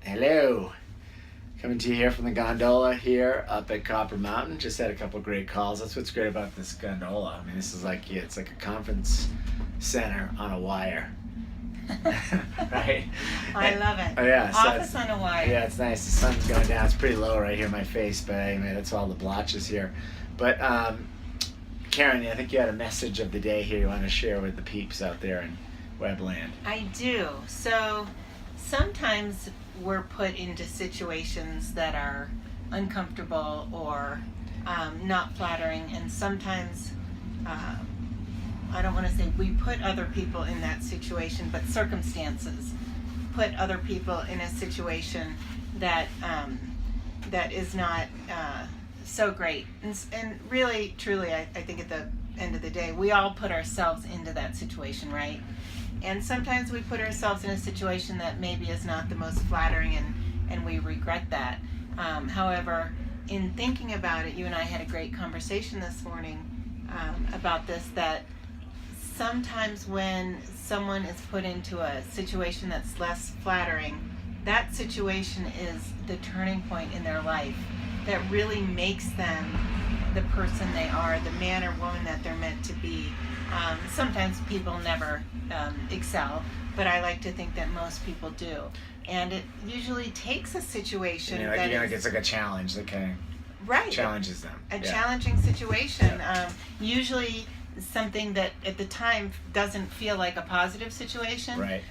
Hello. Coming to you here from the gondola here up at Copper Mountain. Just had a couple great calls. That's what's great about this gondola. I mean, this is like, it's like a conference center on a wire. Right? I love it. Oh, yeah. So Office on a wire. yeah, it's nice. The sun's going down. It's pretty low right here in my face, but I mean, that's all the blotches here. But Karen, I think you had a message of the day here you want to share with the peeps out there in Webland. I do. So sometimes we're put into situations that are uncomfortable or not flattering, and sometimes I don't want to say we put other people in that situation, but circumstances put other people in a situation that that is not so great. And really, truly, I think at the end of the day, we all put ourselves into that situation, right? And sometimes we put ourselves in a situation that maybe is not the most flattering, and we regret that. However, in thinking about it, you and I had a great conversation this morning about this, that sometimes when someone is put into a situation that's less flattering, that situation is the turning point in their life that really makes them the person they are, the man or woman that they're meant to be. Sometimes people never excel, but I like to think that most people do. And it usually takes a situation It's like a challenge that kind right, of challenges them. a challenging situation. Usually something that at the time doesn't feel like a positive situation. Right.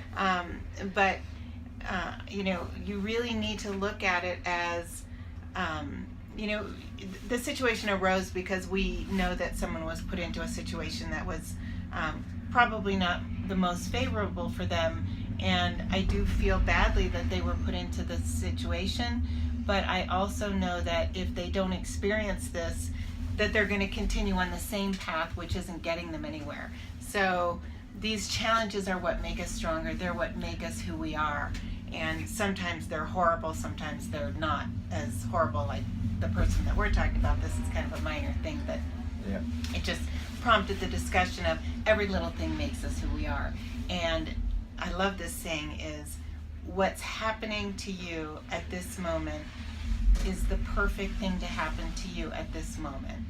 But you really need to look at it as the situation arose because we know that someone was put into a situation that was probably not the most favorable for them, and I do feel badly that they were put into this situation, but I also know that if they don't experience this, that they're going to continue on the same path, which isn't getting them anywhere. So these challenges are what make us stronger. They're what make us who we are. And sometimes they're horrible, sometimes they're not as horrible. Like the person that we're talking about, this is kind of a minor thing, but it just prompted the discussion of every little thing makes us who we are. And I love this saying is, what's happening to you at this moment is the perfect thing to happen to you at this moment.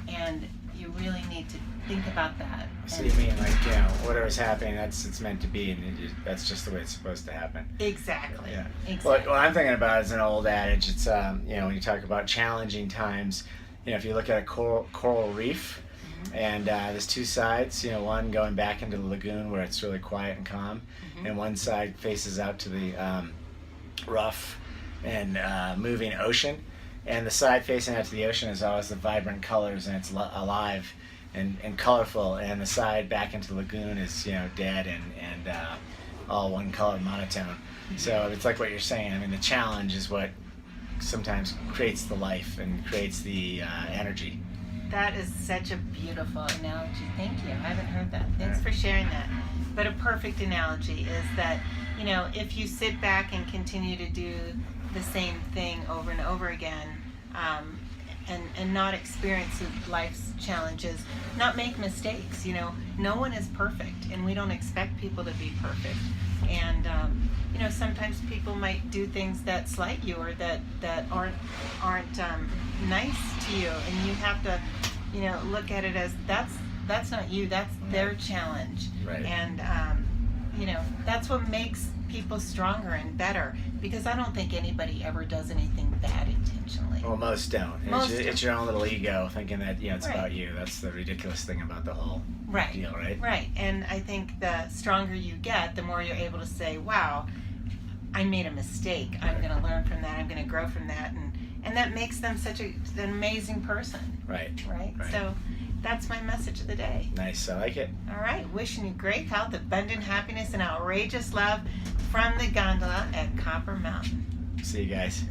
And you really need to think about that. So you mean whatever's happening, it's meant to be, and that's just the way it's supposed to happen. Exactly. Yeah. Exactly. What I'm thinking about is an old adage. It's when you talk about challenging times, if you look at a coral reef, and there's two sides. One going back into the lagoon where it's really quiet and calm, and one side faces out to the rough and moving ocean. And the side facing out to the ocean is always the vibrant colors, and it's alive and colorful. And the side back into the lagoon is dead and all one color, monotone. So it's like what you're saying. I mean, the challenge is what sometimes creates the life and creates the energy. That is such a beautiful analogy. Thank you. I haven't heard that. Thanks for sharing that. But a perfect analogy is that, if you sit back and continue to do the same thing over and over again, and not experience life's challenges, not make mistakes. No one is perfect, and we don't expect people to be perfect. And sometimes people might do things that slight you or that aren't nice to you, and you have to look at it as that's not you, that's their challenge. Right. And that's what makes people stronger and better, because I don't think anybody ever does anything bad intentionally. Well, most don't. It's your own little ego thinking that it's about you. That's the ridiculous thing about the whole deal, right? Right. And I think the stronger you get, the more you're able to say, wow, I made a mistake. I'm going to learn from that. I'm going to grow from that. And that makes them such an amazing person. Right. So that's my message of the day. Nice. I like it. All right. Wishing you great health, abundant happiness, and outrageous love from the gondola at Copper Mountain. See you guys.